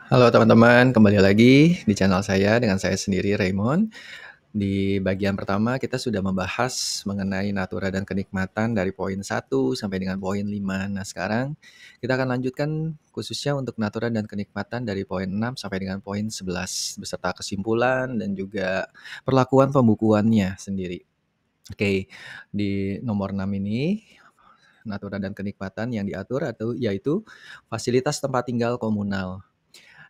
Halo teman-teman, kembali lagi di channel saya dengan saya sendiri Raymond. Di bagian pertama kita sudah membahas mengenai natura dan kenikmatan dari poin 1 sampai dengan poin 5. Nah, sekarang kita akan lanjutkan khususnya untuk natura dan kenikmatan dari poin 6 sampai dengan poin 11 beserta kesimpulan dan juga perlakuan pembukuannya sendiri. Oke, di nomor 6 ini natura dan kenikmatan yang diatur atau yaitu fasilitas tempat tinggal komunal.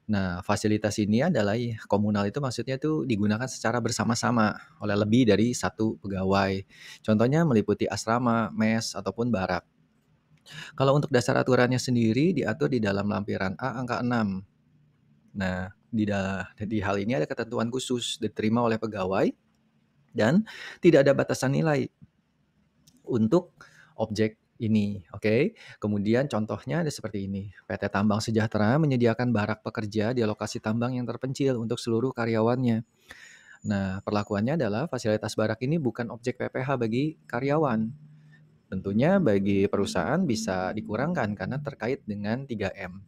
Nah, fasilitas ini adalah komunal itu maksudnya tuh digunakan secara bersama-sama oleh lebih dari satu pegawai. Contohnya meliputi asrama, mes, ataupun barak. Kalau untuk dasar aturannya sendiri diatur di dalam lampiran A angka 6. Nah, di hal ini ada ketentuan khusus diterima oleh pegawai dan tidak ada batasan nilai untuk objek ini, oke. Kemudian contohnya ada seperti ini. PT Tambang Sejahtera menyediakan barak pekerja di lokasi tambang yang terpencil untuk seluruh karyawannya. Nah, perlakuannya adalah fasilitas barak ini bukan objek PPh bagi karyawan. Tentunya bagi perusahaan bisa dikurangkan karena terkait dengan 3M.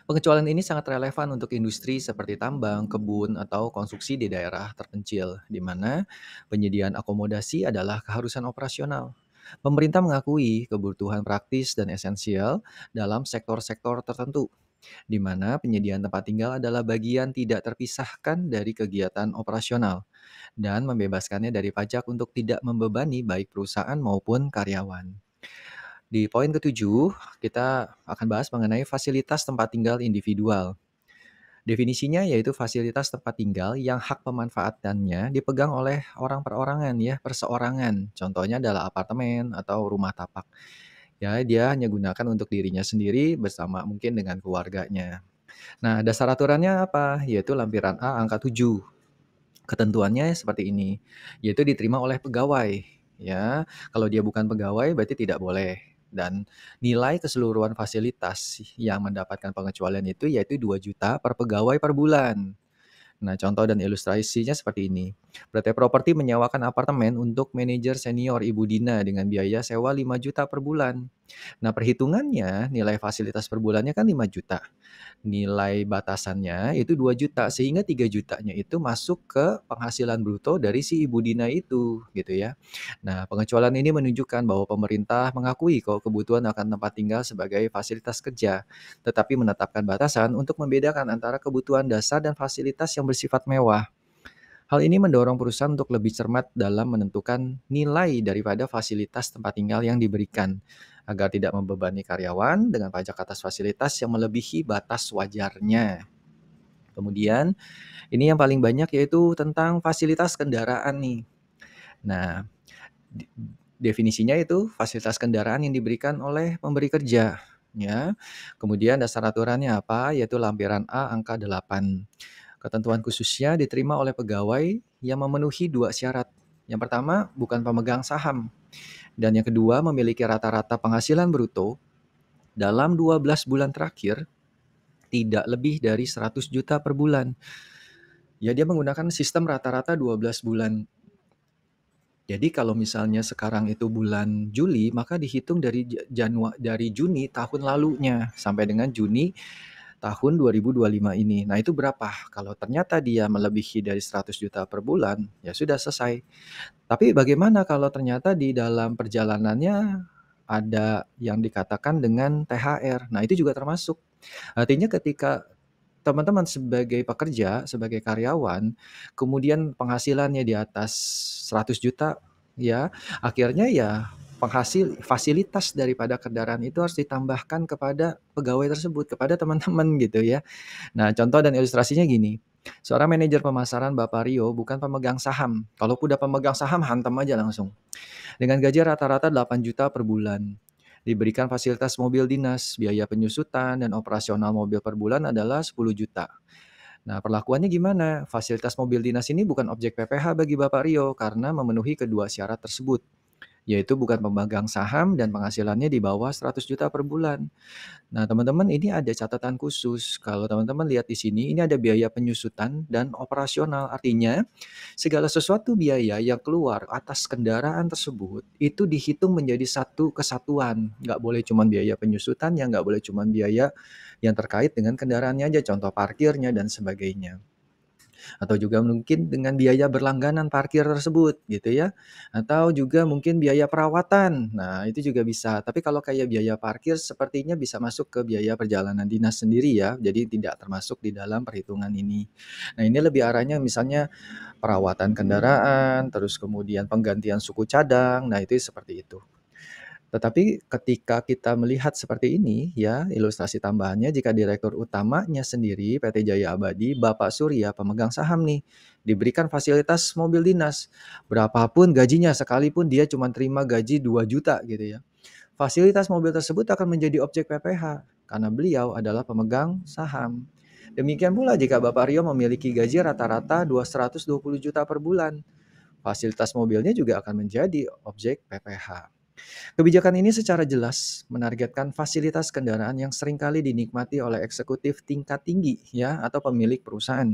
Pengecualian ini sangat relevan untuk industri seperti tambang, kebun, atau konstruksi di daerah terpencil, di mana penyediaan akomodasi adalah keharusan operasional. Pemerintah mengakui kebutuhan praktis dan esensial dalam sektor-sektor tertentu, di mana penyediaan tempat tinggal adalah bagian tidak terpisahkan dari kegiatan operasional, dan membebaskannya dari pajak untuk tidak membebani baik perusahaan maupun karyawan. Di poin ketujuh, kita akan bahas mengenai fasilitas tempat tinggal individual. Definisinya yaitu fasilitas tempat tinggal yang hak pemanfaatannya dipegang oleh orang perorangan ya, perseorangan. Contohnya adalah apartemen atau rumah tapak. Ya, dia hanya gunakan untuk dirinya sendiri bersama mungkin dengan keluarganya. Nah, dasar aturannya apa? Yaitu lampiran A angka 7. Ketentuannya seperti ini, yaitu diterima oleh pegawai, ya. Kalau dia bukan pegawai berarti tidak boleh. Dan nilai keseluruhan fasilitas yang mendapatkan pengecualian itu yaitu 2 juta per pegawai per bulan. Nah, contoh dan ilustrasinya seperti ini. PT Properti menyewakan apartemen untuk manajer senior Ibu Dina dengan biaya sewa 5 juta per bulan. Nah, perhitungannya nilai fasilitas per bulannya kan 5 juta. Nilai batasannya itu 2 juta sehingga 3 jutanya itu masuk ke penghasilan bruto dari si Ibu Dina itu, gitu ya. Nah, pengecualian ini menunjukkan bahwa pemerintah mengakui kok kebutuhan akan tempat tinggal sebagai fasilitas kerja, tetapi menetapkan batasan untuk membedakan antara kebutuhan dasar dan fasilitas yang bersifat mewah. Hal ini mendorong perusahaan untuk lebih cermat dalam menentukan nilai daripada fasilitas tempat tinggal yang diberikan, agar tidak membebani karyawan dengan pajak atas fasilitas yang melebihi batas wajarnya. Kemudian, ini yang paling banyak yaitu tentang fasilitas kendaraan nih. Nah, definisinya itu fasilitas kendaraan yang diberikan oleh pemberi kerja, ya. Kemudian dasar aturannya apa? Yaitu lampiran A angka 8. Ketentuan khususnya diterima oleh pegawai yang memenuhi 2 syarat. Yang pertama, bukan pemegang saham. Dan yang kedua, memiliki rata-rata penghasilan bruto dalam 12 bulan terakhir tidak lebih dari 100 juta per bulan. Ya, dia menggunakan sistem rata-rata 12 bulan. Jadi kalau misalnya sekarang itu bulan Juli, maka dihitung dari dari Juni tahun lalunya sampai dengan Juni tahun 2025 ini. Nah, itu berapa? Kalau ternyata dia melebihi dari 100 juta per bulan, ya sudah selesai. Tapi bagaimana kalau ternyata di dalam perjalanannya ada yang dikatakan dengan THR? Nah, itu juga termasuk. Artinya ketika teman-teman sebagai pekerja, sebagai karyawan, kemudian penghasilannya di atas 100 juta, ya, akhirnya ya fasilitas daripada kendaraan itu harus ditambahkan kepada pegawai tersebut, kepada teman-teman gitu ya. Nah, contoh dan ilustrasinya gini, seorang manajer pemasaran Bapak Rio bukan pemegang saham. Kalau udah pemegang saham hantam aja langsung. Dengan gaji rata-rata 8 juta per bulan. Diberikan fasilitas mobil dinas, biaya penyusutan, dan operasional mobil per bulan adalah 10 juta. Nah, perlakuannya gimana? Fasilitas mobil dinas ini bukan objek PPh bagi Bapak Rio karena memenuhi kedua syarat tersebut. yaitu bukan pemegang saham dan penghasilannya di bawah 100 juta per bulan. Nah, teman-teman, ini ada catatan khusus. Kalau teman-teman lihat di sini, ini ada biaya penyusutan dan operasional. Artinya, segala sesuatu biaya yang keluar atas kendaraan tersebut itu dihitung menjadi satu kesatuan. Nggak boleh cuma biaya penyusutan, ya nggak boleh cuma biaya yang terkait dengan kendaraannya aja, contoh parkirnya dan sebagainya. Atau juga mungkin dengan biaya berlangganan parkir tersebut gitu ya, atau juga mungkin biaya perawatan. Nah, itu juga bisa. Tapi kalau kayak biaya parkir sepertinya bisa masuk ke biaya perjalanan dinas sendiri ya, jadi tidak termasuk di dalam perhitungan ini. Nah, ini lebih arahnya misalnya perawatan kendaraan, terus kemudian penggantian suku cadang, nah itu seperti itu. Tetapi ketika kita melihat seperti ini ya, ilustrasi tambahannya jika direktur utamanya sendiri PT Jaya Abadi, Bapak Surya, pemegang saham nih, diberikan fasilitas mobil dinas. Berapapun gajinya, sekalipun dia cuma terima gaji 2 juta gitu ya. Fasilitas mobil tersebut akan menjadi objek PPh karena beliau adalah pemegang saham. Demikian pula jika Bapak Rio memiliki gaji rata-rata 220 juta per bulan, fasilitas mobilnya juga akan menjadi objek PPh. Kebijakan ini secara jelas menargetkan fasilitas kendaraan yang seringkali dinikmati oleh eksekutif tingkat tinggi ya atau pemilik perusahaan.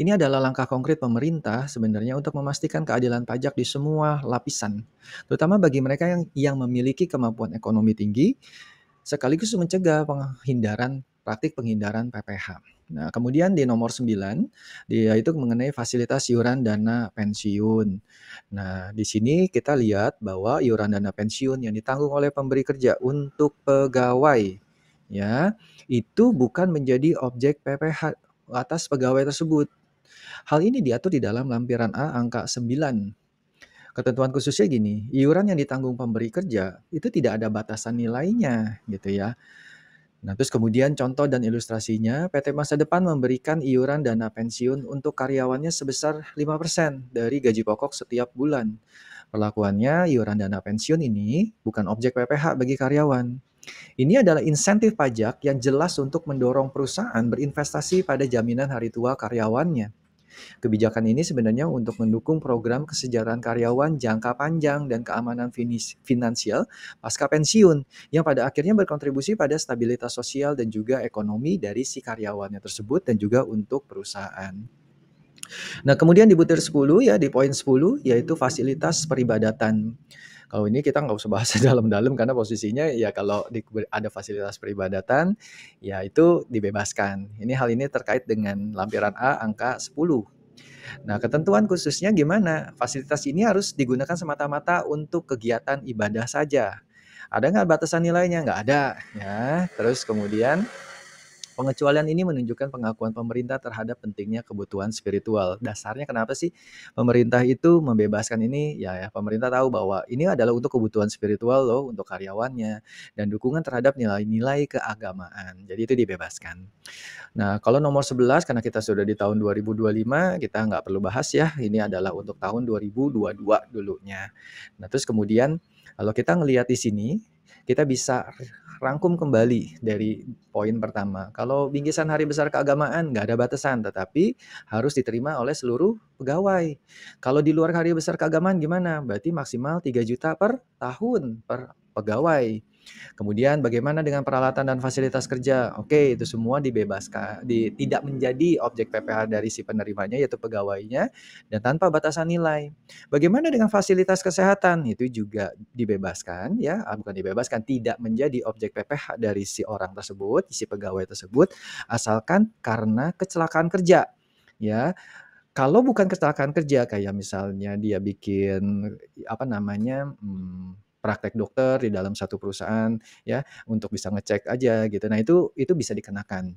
Ini adalah langkah konkret pemerintah sebenarnya untuk memastikan keadilan pajak di semua lapisan, terutama bagi mereka yang memiliki kemampuan ekonomi tinggi sekaligus mencegah praktik penghindaran PPh. Nah, kemudian di nomor 9, dia itu mengenai fasilitas iuran dana pensiun. Nah, di sini kita lihat bahwa iuran dana pensiun yang ditanggung oleh pemberi kerja untuk pegawai, ya, itu bukan menjadi objek PPh atas pegawai tersebut. Hal ini diatur di dalam lampiran A angka 9. Ketentuan khususnya gini, iuran yang ditanggung pemberi kerja itu tidak ada batasan nilainya gitu ya. Nah, terus kemudian contoh dan ilustrasinya, PT Masa Depan memberikan iuran dana pensiun untuk karyawannya sebesar 5% dari gaji pokok setiap bulan. Perlakuannya, iuran dana pensiun ini bukan objek PPh bagi karyawan. Ini adalah insentif pajak yang jelas untuk mendorong perusahaan berinvestasi pada jaminan hari tua karyawannya. Kebijakan ini sebenarnya untuk mendukung program kesejahteraan karyawan jangka panjang dan keamanan finansial pasca pensiun yang pada akhirnya berkontribusi pada stabilitas sosial dan juga ekonomi dari si karyawannya tersebut dan juga untuk perusahaan. Nah, kemudian di butir 10 ya, di poin 10 yaitu fasilitas peribadatan. Kalau ini kita nggak usah bahas dalam-dalam karena posisinya ya kalau ada fasilitas peribadatan, ya itu dibebaskan. Hal ini terkait dengan lampiran A angka 10. Nah, ketentuan khususnya gimana? Fasilitas ini harus digunakan semata-mata untuk kegiatan ibadah saja. Ada nggak batasan nilainya? Nggak ada. Ya, terus kemudian pengecualian ini menunjukkan pengakuan pemerintah terhadap pentingnya kebutuhan spiritual. Dasarnya kenapa sih pemerintah itu membebaskan ini? Ya, pemerintah tahu bahwa ini adalah untuk kebutuhan spiritual loh, untuk karyawannya, dan dukungan terhadap nilai-nilai keagamaan. Jadi itu dibebaskan. Nah, kalau nomor 11 karena kita sudah di tahun 2025, kita nggak perlu bahas ya, ini adalah untuk tahun 2022 dulunya. Nah, terus kemudian kalau kita ngelihat di sini, kita bisa rangkum kembali dari poin pertama. Kalau bingkisan hari besar keagamaan nggak ada batasan, tetapi harus diterima oleh seluruh pegawai. Kalau di luar hari besar keagamaan gimana? Berarti maksimal 3 juta per tahun per pegawai. Kemudian bagaimana dengan peralatan dan fasilitas kerja? Oke, itu semua dibebaskan, tidak menjadi objek PPh dari si penerimanya yaitu pegawainya dan tanpa batasan nilai. Bagaimana dengan fasilitas kesehatan? Itu juga dibebaskan ya, bukan dibebaskan, tidak menjadi objek PPh dari si orang tersebut, si pegawai tersebut asalkan karena kecelakaan kerja. Ya, kalau bukan kecelakaan kerja kayak misalnya dia bikin apa namanya, praktek dokter di dalam satu perusahaan ya, untuk bisa ngecek aja gitu. Nah itu bisa dikenakan.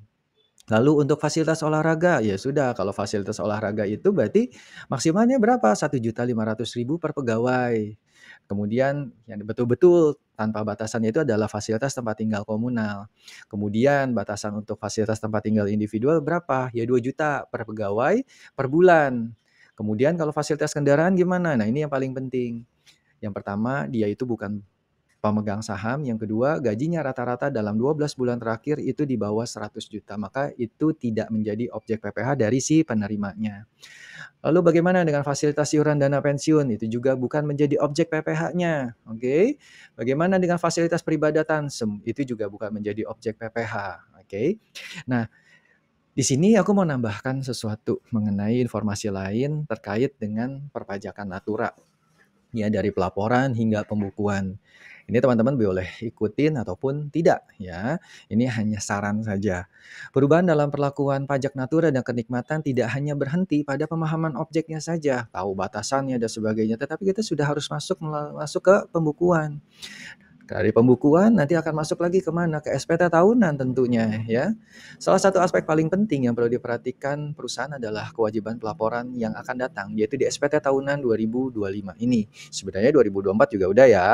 Lalu untuk fasilitas olahraga, ya sudah kalau fasilitas olahraga itu berarti maksimalnya berapa? 1.500.000 per pegawai. Kemudian yang betul-betul tanpa batasannya itu adalah fasilitas tempat tinggal komunal. Kemudian batasan untuk fasilitas tempat tinggal individual berapa? Ya 2 juta per pegawai per bulan. Kemudian kalau fasilitas kendaraan gimana? Nah, ini yang paling penting. Yang pertama, dia itu bukan pemegang saham, yang kedua gajinya rata-rata dalam 12 bulan terakhir itu di bawah 100 juta, maka itu tidak menjadi objek PPh dari si penerimanya. Lalu bagaimana dengan fasilitas iuran dana pensiun? Itu juga bukan menjadi objek PPh-nya, oke. Bagaimana dengan fasilitas peribadatan? Itu juga bukan menjadi objek PPh, oke. Nah, di sini aku mau nambahkan sesuatu mengenai informasi lain terkait dengan perpajakan natura. Ya, dari pelaporan hingga pembukuan. Ini teman-teman boleh ikutin ataupun tidak ya. Ini hanya saran saja. Perubahan dalam perlakuan pajak natura dan kenikmatan tidak hanya berhenti pada pemahaman objeknya saja, tahu batasannya dan sebagainya, tetapi kita sudah harus masuk ke pembukuan. Dari pembukuan nanti akan masuk lagi ke mana? Ke SPT tahunan tentunya ya. Salah satu aspek paling penting yang perlu diperhatikan perusahaan adalah kewajiban pelaporan yang akan datang, yaitu di SPT tahunan 2025 ini. Sebenarnya 2024 juga udah ya.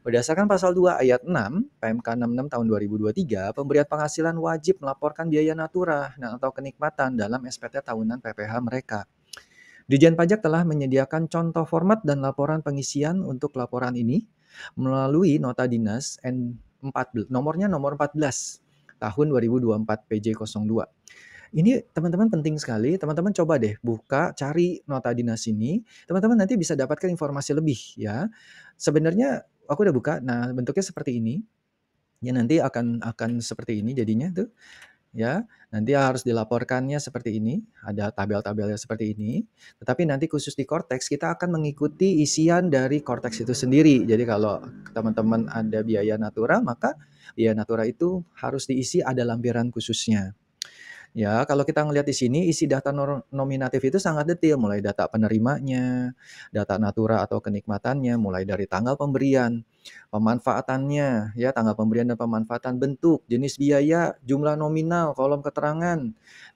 Berdasarkan pasal 2 ayat 6 PMK 66 tahun 2023, pemberian penghasilan wajib melaporkan biaya natura dan atau kenikmatan dalam SPT tahunan PPh mereka. Dijen Pajak telah menyediakan contoh format dan laporan pengisian untuk laporan ini melalui Nota Dinas N14, nomornya nomor 14 tahun 2024 PJ02. Ini teman-teman penting sekali, teman-teman coba deh buka, cari Nota Dinas ini, teman-teman nanti bisa dapatkan informasi lebih ya. Sebenarnya aku udah buka, nah bentuknya seperti ini. Ya nanti akan seperti ini jadinya tuh. Ya, nanti harus dilaporkannya seperti ini, ada tabel-tabelnya seperti ini. Tetapi nanti khusus di Korteks kita akan mengikuti isian dari Korteks itu sendiri. Jadi kalau teman-teman ada biaya natura, maka biaya natura itu harus diisi ada lampiran khususnya. Ya, kalau kita ngelihat di sini isi data nominatif itu sangat detail, mulai data penerimanya, data natura atau kenikmatannya, mulai dari tanggal pemberian, pemanfaatannya, ya tanggal pemberian dan pemanfaatan, bentuk, jenis biaya, jumlah nominal, kolom keterangan.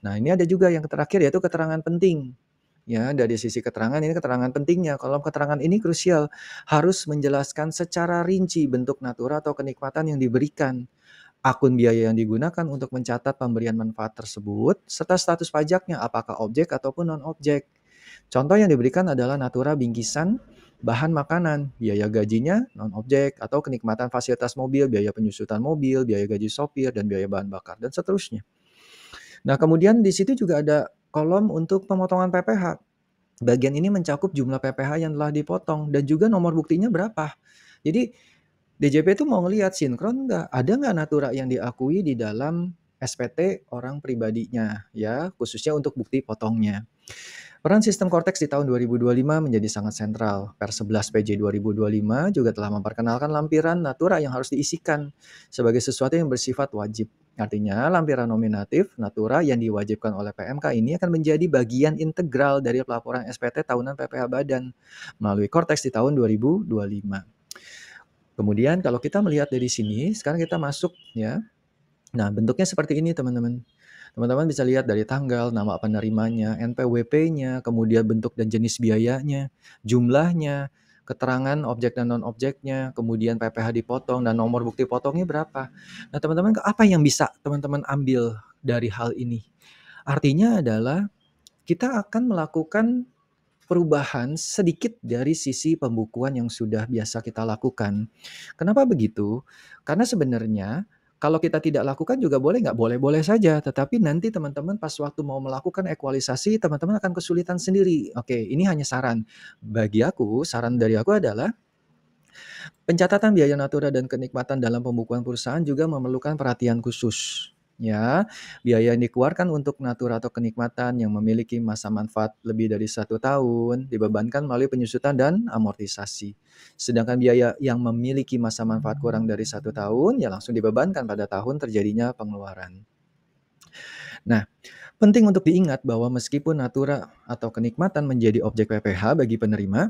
Nah, ini ada juga yang terakhir yaitu keterangan penting. Ya, dari sisi keterangan ini keterangan pentingnya. Kolom keterangan ini krusial, harus menjelaskan secara rinci bentuk natura atau kenikmatan yang diberikan, akun biaya yang digunakan untuk mencatat pemberian manfaat tersebut, serta status pajaknya apakah objek ataupun non-objek. Contoh yang diberikan adalah natura bingkisan, bahan makanan, biaya gajinya, non-objek, atau kenikmatan fasilitas mobil, biaya penyusutan mobil, biaya gaji sopir, dan biaya bahan bakar, dan seterusnya. Nah, kemudian di situ juga ada kolom untuk pemotongan PPh. Bagian ini mencakup jumlah PPh yang telah dipotong dan juga nomor buktinya berapa. Jadi DJP itu mau ngelihat sinkron nggak, ada nggak natura yang diakui di dalam SPT orang pribadinya, ya khususnya untuk bukti potongnya. Peran sistem Cortex di tahun 2025 menjadi sangat sentral. Per 11 PJ 2025 juga telah memperkenalkan lampiran natura yang harus diisikan sebagai sesuatu yang bersifat wajib. Artinya, lampiran nominatif natura yang diwajibkan oleh PMK ini akan menjadi bagian integral dari pelaporan SPT tahunan PPh Badan melalui Cortex di tahun 2025. Kemudian kalau kita melihat dari sini, sekarang kita masuk ya. Nah, bentuknya seperti ini teman-teman. Teman-teman bisa lihat dari tanggal, nama penerimanya, NPWP-nya, kemudian bentuk dan jenis biayanya, jumlahnya, keterangan objek dan non-objeknya, kemudian PPh dipotong dan nomor bukti potongnya berapa. Nah, teman-teman apa yang bisa teman-teman ambil dari hal ini? Artinya adalah kita akan melakukan perubahan sedikit dari sisi pembukuan yang sudah biasa kita lakukan. Kenapa begitu? Karena sebenarnya kalau kita tidak lakukan juga boleh nggak? Boleh-boleh saja, tetapi nanti teman-teman pas waktu mau melakukan ekualisasi, teman-teman akan kesulitan sendiri. Oke, ini hanya saran. Bagi aku, saran dari aku adalah pencatatan biaya natura dan kenikmatan dalam pembukuan perusahaan juga memerlukan perhatian khusus. Ya, biaya yang dikeluarkan untuk natura atau kenikmatan yang memiliki masa manfaat lebih dari 1 tahun dibebankan melalui penyusutan dan amortisasi. Sedangkan biaya yang memiliki masa manfaat kurang dari 1 tahun ya langsung dibebankan pada tahun terjadinya pengeluaran. Nah, penting untuk diingat bahwa meskipun natura atau kenikmatan menjadi objek PPh bagi penerima,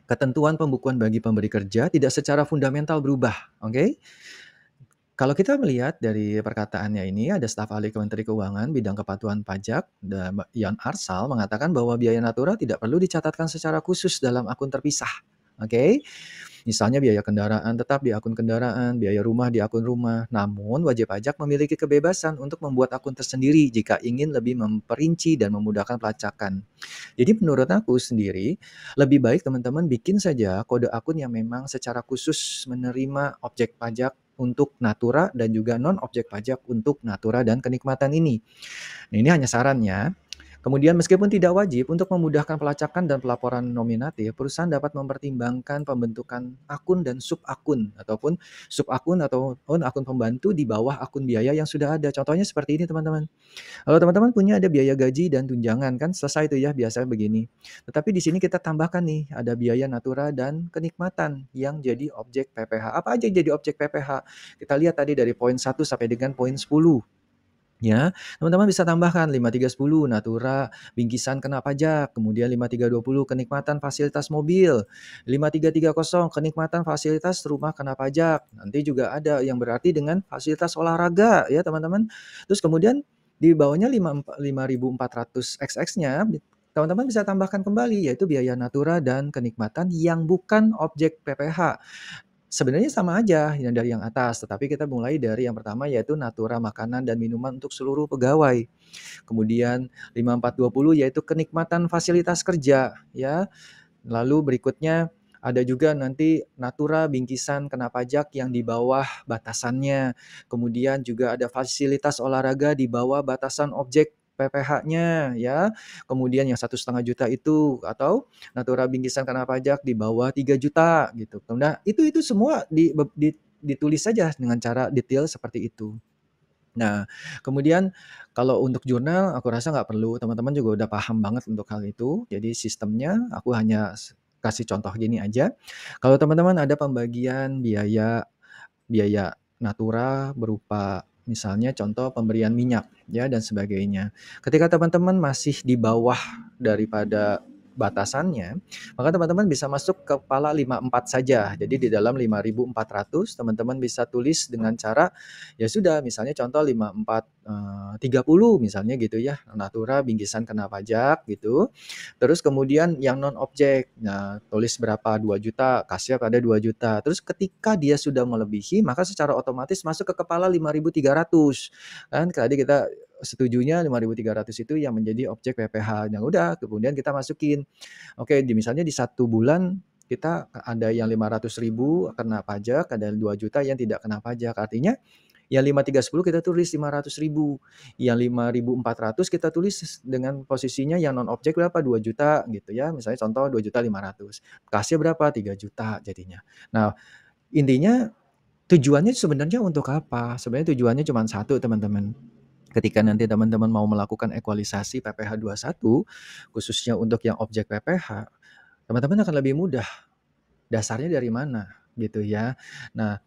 ketentuan pembukuan bagi pemberi kerja tidak secara fundamental berubah, oke? Kalau kita melihat dari perkataannya ini, ada staf ahli Kementerian Keuangan bidang kepatuhan pajak, Yan Arsal mengatakan bahwa biaya natura tidak perlu dicatatkan secara khusus dalam akun terpisah. Oke. Misalnya biaya kendaraan tetap di akun kendaraan, biaya rumah di akun rumah. Namun, wajib pajak memiliki kebebasan untuk membuat akun tersendiri jika ingin lebih memperinci dan memudahkan pelacakan. Jadi menurut aku sendiri, lebih baik teman-teman bikin saja kode akun yang memang secara khusus menerima objek pajak untuk Natura dan juga non objek pajak untuk Natura dan kenikmatan ini. Nah, ini hanya sarannya. Kemudian meskipun tidak wajib untuk memudahkan pelacakan dan pelaporan nominatif, perusahaan dapat mempertimbangkan pembentukan akun dan sub-akun ataupun sub-akun ataupun akun pembantu di bawah akun biaya yang sudah ada. Contohnya seperti ini teman-teman. Kalau teman-teman punya ada biaya gaji dan tunjangan kan selesai itu ya biasanya begini. Tetapi di sini kita tambahkan nih ada biaya natura dan kenikmatan yang jadi objek PPh. Apa aja yang jadi objek PPh? Kita lihat tadi dari poin 1 sampai dengan poin 10. Ya, teman-teman bisa tambahkan 5310 natura bingkisan kena pajak, kemudian 5320 kenikmatan fasilitas mobil, 5330 kenikmatan fasilitas rumah kena pajak. Nanti juga ada yang berarti dengan fasilitas olahraga ya teman-teman. Terus kemudian di bawahnya 5400 XX-nya teman-teman bisa tambahkan kembali yaitu biaya natura dan kenikmatan yang bukan objek PPh. Sebenarnya sama aja yang dari yang atas, tetapi kita mulai dari yang pertama yaitu natura makanan dan minuman untuk seluruh pegawai. Kemudian 5420 yaitu kenikmatan fasilitas kerja ya. Lalu berikutnya ada juga nanti natura bingkisan kena pajak yang di bawah batasannya. Kemudian juga ada fasilitas olahraga di bawah batasan objek PPh-nya ya. Kemudian yang 1,5 juta itu atau natura bingkisan kena pajak di bawah 3 juta gitu. Nah, itu semua ditulis saja dengan cara detail seperti itu. Nah, kemudian kalau untuk jurnal aku rasa nggak perlu, teman-teman juga udah paham banget untuk hal itu. Jadi sistemnya aku hanya kasih contoh gini aja. Kalau teman-teman ada pembagian biaya biaya natura berupa misalnya contoh pemberian minyak ya dan sebagainya. Ketika teman-teman masih di bawah daripada batasannya, maka teman-teman bisa masuk ke kepala 54 saja. Jadi di dalam 5400 teman-teman bisa tulis dengan cara ya sudah misalnya contoh 5430 misalnya gitu ya. Natura bingkisan kena pajak gitu. Terus kemudian yang non objek. Nah, tulis berapa 2 juta, kasih pada 2 juta. Terus ketika dia sudah melebihi maka secara otomatis masuk ke kepala 5300. Kan tadi kita setujunya 5300 itu yang menjadi objek PPh. Yang udah kemudian kita masukin. Oke, misalnya di 1 bulan kita ada yang 500.000 kena pajak, ada 2 juta yang tidak kena pajak. Artinya yang 5310 kita tulis 500.000, yang 5400 kita tulis dengan posisinya yang non objek berapa 2 juta gitu ya. Misalnya contoh 2.500.000. Kasnya berapa 3 juta jadinya. Nah, intinya tujuannya sebenarnya untuk apa? Sebenarnya tujuannya cuma satu teman-teman. Ketika nanti teman-teman mau melakukan ekualisasi PPh 21 khususnya untuk yang objek PPh, teman-teman akan lebih mudah. Dasarnya dari mana gitu ya. Nah,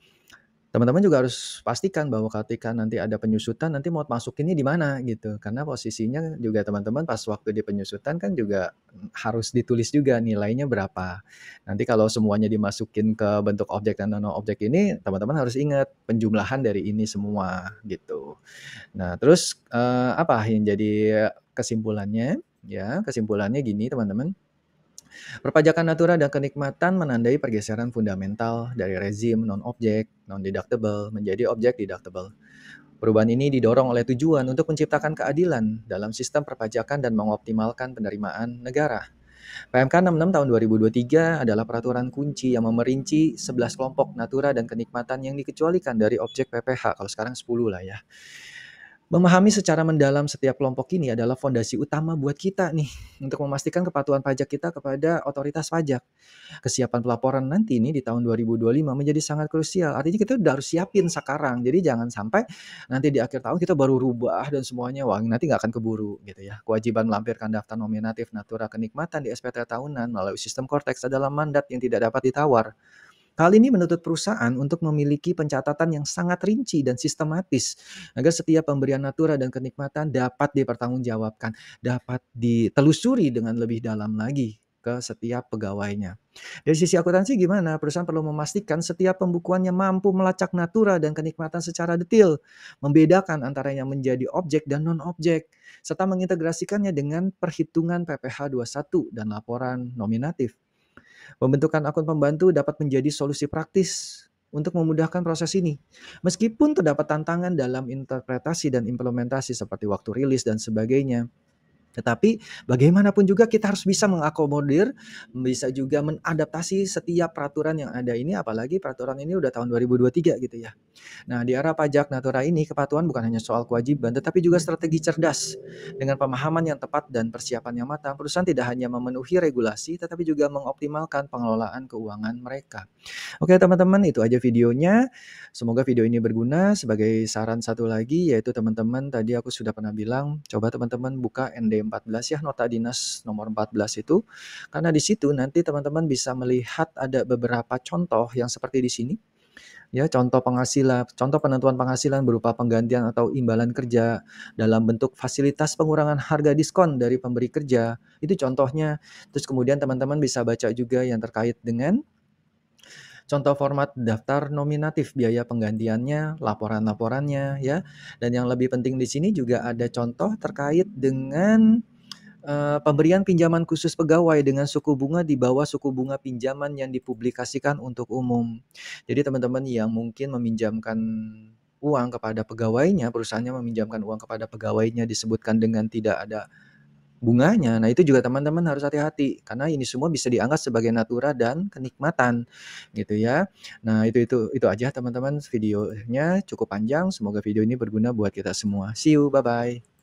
teman-teman juga harus pastikan bahwa ketika nanti ada penyusutan nanti mau masukinnya di mana gitu. Karena posisinya juga teman-teman pas waktu di penyusutan kan juga harus ditulis juga nilainya berapa. Nanti kalau semuanya dimasukin ke bentuk objek dan non objek ini, teman-teman harus ingat penjumlahan dari ini semua gitu. Nah, terus apa yang jadi kesimpulannya? Ya, kesimpulannya gini teman-teman. Perpajakan natura dan kenikmatan menandai pergeseran fundamental dari rezim non-objek, non-deductible, menjadi objek deductible. Perubahan ini didorong oleh tujuan untuk menciptakan keadilan dalam sistem perpajakan dan mengoptimalkan penerimaan negara. PMK 66 tahun 2023 adalah peraturan kunci yang memerinci 11 kelompok natura dan kenikmatan yang dikecualikan dari objek PPh. Kalau sekarang 10 lah ya. Memahami secara mendalam setiap kelompok ini adalah fondasi utama buat kita nih untuk memastikan kepatuhan pajak kita kepada otoritas pajak. Kesiapan pelaporan nanti ini di tahun 2025 menjadi sangat krusial. Artinya kita udah harus siapin sekarang. Jadi jangan sampai nanti di akhir tahun kita baru rubah dan semuanya wah nanti nggak akan keburu gitu ya. Kewajiban melampirkan daftar nominatif natura kenikmatan di SPT tahunan melalui sistem Cortex adalah mandat yang tidak dapat ditawar. Hal ini menuntut perusahaan untuk memiliki pencatatan yang sangat rinci dan sistematis agar setiap pemberian natura dan kenikmatan dapat dipertanggungjawabkan, dapat ditelusuri dengan lebih dalam lagi ke setiap pegawainya. Dari sisi akuntansi gimana? Perusahaan perlu memastikan setiap pembukuannya mampu melacak natura dan kenikmatan secara detail, membedakan antara yang menjadi objek dan non-objek, serta mengintegrasikannya dengan perhitungan PPh 21 dan laporan nominatif. Pembentukan akun pembantu dapat menjadi solusi praktis untuk memudahkan proses ini. Meskipun terdapat tantangan dalam interpretasi dan implementasi seperti waktu rilis dan sebagainya. Tetapi bagaimanapun juga kita harus bisa mengakomodir, bisa juga mengadaptasi setiap peraturan yang ada ini, apalagi peraturan ini udah tahun 2023 gitu ya. Nah, di era pajak Natura ini, kepatuhan bukan hanya soal kewajiban, tetapi juga strategi cerdas. Dengan pemahaman yang tepat dan persiapan yang matang, perusahaan tidak hanya memenuhi regulasi, tetapi juga mengoptimalkan pengelolaan keuangan mereka. Oke teman-teman, itu aja videonya. Semoga video ini berguna. Sebagai saran satu lagi, yaitu teman-teman, tadi aku sudah pernah bilang, coba teman-teman buka ND14 ya, Nota Dinas nomor 14 itu. Karena di situ nanti teman-teman bisa melihat ada beberapa contoh yang seperti di sini. Ya, contoh penghasilan, contoh penentuan penghasilan berupa penggantian atau imbalan kerja dalam bentuk fasilitas pengurangan harga diskon dari pemberi kerja. Itu contohnya. Terus kemudian teman-teman bisa baca juga yang terkait dengan contoh format daftar nominatif biaya penggantiannya, laporan-laporannya ya. Dan yang lebih penting di sini juga ada contoh terkait dengan pemberian pinjaman khusus pegawai dengan suku bunga di bawah suku bunga pinjaman yang dipublikasikan untuk umum. Jadi teman-teman yang mungkin meminjamkan uang kepada pegawainya, perusahaannya meminjamkan uang kepada pegawainya disebutkan dengan tidak ada bunganya. Nah, itu juga teman-teman harus hati-hati karena ini semua bisa dianggap sebagai natura dan kenikmatan gitu ya. Nah, itu aja teman-teman videonya cukup panjang. Semoga video ini berguna buat kita semua. See you, bye-bye.